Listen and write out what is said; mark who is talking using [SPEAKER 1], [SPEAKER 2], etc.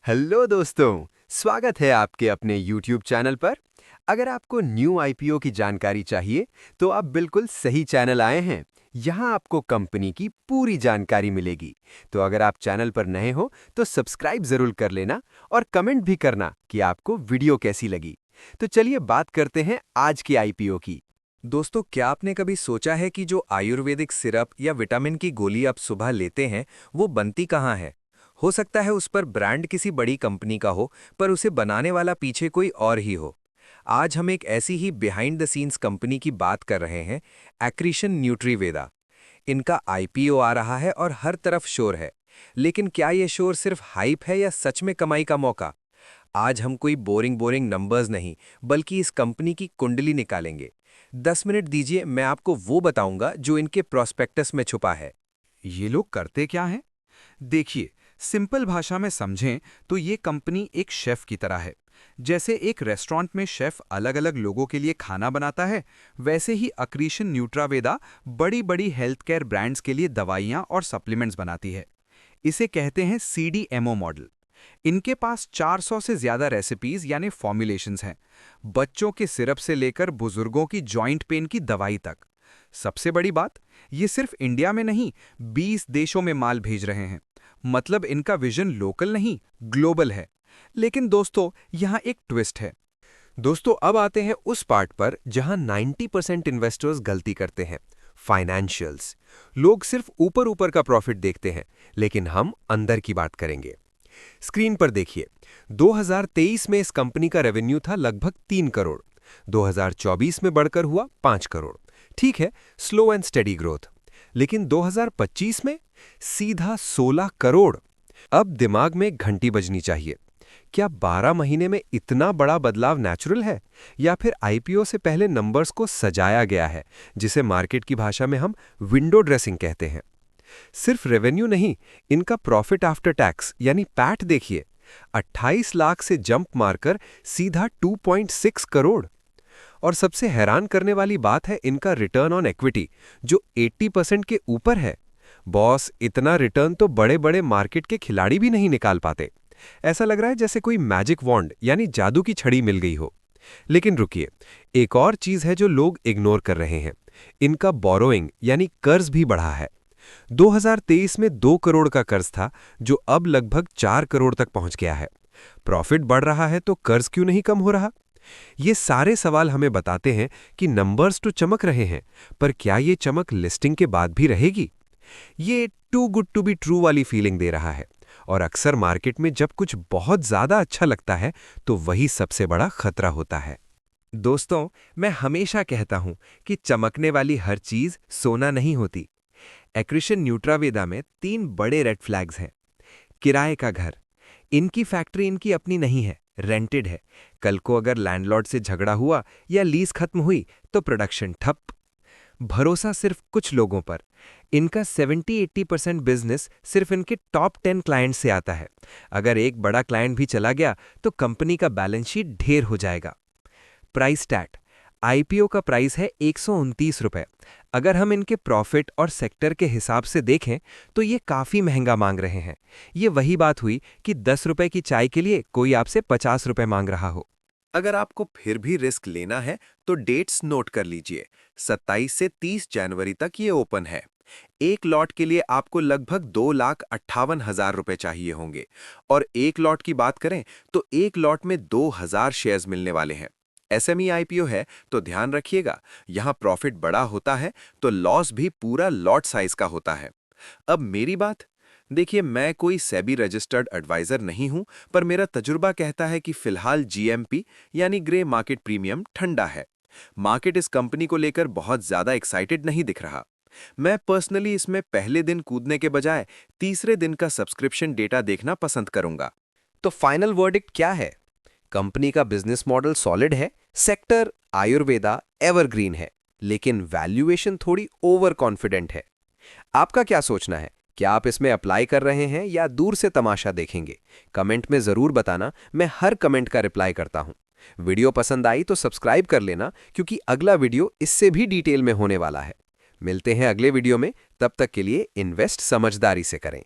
[SPEAKER 1] Hello दोस्तों, स्वागत है आपके अपने YouTube चैनल पर। अगर आपको न्यू आईपीओ की जानकारी चाहिए, तो आप बिल्कुल सही चैनल आए हैं। यहाँ आपको कंपनी की पूरी जानकारी मिलेगी। तो अगर आप चैनल पर नए हो, तो सब्सक्राइब जरूर कर लेना और कमेंट भी करना कि आपको वीडियो कैसी लगी। तो चलिए बात करते हैं आज की आईपीओ की।
[SPEAKER 2] दोस्तों, क्या आपने कभी सोचा है कि जो आयुर्वेदिक सिरप या विटामिन की गोली आप सुबह लेते हैं, वो बनती कहाँ है? हो सकता है उस पर ब्रांड किसी बड़ी कंपनी का हो, पर उसे बनाने वाला पीछे कोई और ही हो। आज हम एक ऐसी ही बिहाइंड द सीन्स कंपनी की बात कर रहे हैं, एक्रीशन न्यूट्रीवेदा। इनका आईपीओ आ रहा है और हर तरफ शोर है। लेकिन क्या ये शोर सिर्फ हाइप है या सच में कमाई का मौका? आज हम कोई बोरिंग बोरिंग नंबर्स नहीं, बल्कि इस कंपनी की कुंडली निकालेंगे। 10 मिनट दीजिए, मैं आपको वो बताऊंगा जो इनके प्रोस्पेक्टस में छुपा है।
[SPEAKER 3] ये लोग करते क्या हैं? देखिए, सिंपल भाषा में समझें तो ये कंपनी एक शेफ की तरह है। जैसे एक रेस्टोरेंट में शेफ अलग-अलग लोगों के लिए खाना बनाता है, वैसे ही अक्रीशन न्यूट्रावेदा बड़ी-बड़ी हेल्थ केयर ब्रांड्स के लिए दवाइयां और सप्लीमेंट्स बनाती है। इसे कहते हैं सीडीएमओ मॉडल। इनके पास 400 से ज्यादा रेसिपीज यानी फॉर्मुलेशंस हैं, बच्चों के सिरप से लेकर बुजुर्गों की जॉइंट पेन की दवाई तक। सबसे बड़ी बात, ये सिर्फ इंडिया में नहीं, 20 देशों में माल भेज रहे हैं। मतलब इनका विजन लोकल नहीं, ग्लोबल है। लेकिन दोस्तों, यहाँ एक ट्विस्ट है।
[SPEAKER 1] दोस्तों, अब आते हैं उस पार्ट पर जहां 90% इन्वेस्टर्स गलती करते हैं, फाइनेंशियल्स। लोग सिर्फ ऊपर ऊपर का प्रॉफिट देखते हैं, लेकिन हम अंदर की बात करेंगे। स्क्रीन पर देखिए, 2023 में इस कंपनी का रेवेन्यू था लगभग 3 करोड़। 2024 में बढ़कर हुआ 5 करोड़। ठीक है, स्लो एंड स्टेडी ग्रोथ। लेकिन 2025 में सीधा 16 करोड़। अब दिमाग में घंटी बजनी चाहिए। क्या 12 महीने में इतना बड़ा बदलाव नेचुरल है, या फिर आईपीओ से पहले नंबर्स को सजाया गया है, जिसे मार्केट की भाषा में हम विंडो ड्रेसिंग कहते हैं? सिर्फ रेवेन्यू नहीं, इनका प्रॉफिट आफ्टर टैक्स यानी पैट देखिए, 28 लाख से जंप मारकर सीधा 2.6 करोड़। और सबसे हैरान करने वाली बात है इनका रिटर्न ऑन इक्विटी, जो 80% के ऊपर है। बॉस, इतना रिटर्न तो बड़े बड़े मार्केट के खिलाड़ी भी नहीं निकाल पाते। ऐसा लग रहा है जैसे कोई मैजिक वॉन्ड यानी जादू की छड़ी मिल गई हो। लेकिन रुकिए, एक और चीज है जो लोग इग्नोर कर रहे हैं। इनका बोरोइंग यानी कर्ज भी बढ़ा है। 2023 में 2 करोड़ का कर्ज था, जो अब लगभग 4 करोड़ तक पहुंच गया है। प्रॉफिट बढ़ रहा है तो कर्ज क्यों नहीं कम हो रहा? ये सारे सवाल हमें बताते हैं कि नंबर्स तो चमक रहे हैं, पर क्या ये चमक लिस्टिंग के बाद भी रहेगी? ये too good to be true वाली फीलिंग दे रहा है। और अक्सर मार्केट में जब कुछ बहुत ज्यादा अच्छा लगता है, तो वही सबसे बड़ा खतरा होता है।
[SPEAKER 2] दोस्तों, मैं हमेशा कहता हूं कि चमकने वाली हर चीज सोना नहीं होती। एक्रीशन न्यूट्रावेदा में 3 बड़े रेड फ्लैग्स हैं। किराए का घर, इनकी फैक्ट्री इनकी अपनी नहीं है, रेंटेड है। कल को अगर लैंडलॉर्ड से झगड़ा हुआ या लीज खत्म हुई तो प्रोडक्शन ठप। भरोसा सिर्फ कुछ लोगों पर। इनका 70-80% बिजनेस सिर्फ इनके टॉप 10 क्लाइंट से आता है। अगर एक बड़ा क्लाइंट भी चला गया तो कंपनी का बैलेंस शीट ढेर हो जाएगा। प्राइस टैग, आईपीओ का प्राइस है 129 रुपए। अगर हम इनके प्रॉफिट और सेक्टर के हिसाब से देखें तो ये काफी महंगा मांग रहे हैं। ये वही बात हुई कि 10 रुपए की चाय के लिए कोई आपसे 50 रुपए मांग रहा हो।
[SPEAKER 1] अगर आपको फिर भी रिस्क लेना है, तो डेट्स नोट कर लीजिए। 27 से 30 जनवरी तक ये ओपन है। एक लॉट के लिए आपको लगभग 2,58,000 रुपए चाहिए होंगे। और एक लॉट की बात करें तो एक लॉट में 2,000 शेयर्स मिलने वाले हैं। एसएमई आईपीओ है, तो ध्यान रखिएगा, यहां प्रॉफिट बड़ा होता है तो लॉस भी पूरा लॉट साइज का होता है। अब मेरी बात, देखिए, मैं कोई सेबी रजिस्टर्ड एडवाइजर नहीं हूं, पर मेरा तजुर्बा कहता है कि फिलहाल जीएमपी यानी ग्रे मार्केट प्रीमियम ठंडा है। मार्केट इस कंपनी को लेकर बहुत ज्यादा एक्साइटेड नहीं दिख रहा। मैं पर्सनली इसमें पहले दिन कूदने के बजाय तीसरे दिन का सब्सक्रिप्शन डेटा देखना पसंद करूंगा।
[SPEAKER 4] तो फाइनल वर्डिक्ट क्या है? कंपनी का बिजनेस मॉडल सॉलिड है, सेक्टर आयुर्वेदा एवरग्रीन है, लेकिन वैल्यूएशन थोड़ी ओवर कॉन्फिडेंट है। आपका क्या सोचना है? क्या आप इसमें अप्लाई कर रहे हैं या दूर से तमाशा देखेंगे? कमेंट में जरूर बताना, मैं हर कमेंट का रिप्लाई करता हूं। वीडियो पसंद आई तो सब्सक्राइब कर लेना, क्योंकि अगला वीडियो इससे भी डिटेल में होने वाला है। मिलते हैं अगले वीडियो में, तब तक के लिए इन्वेस्ट समझदारी से करें।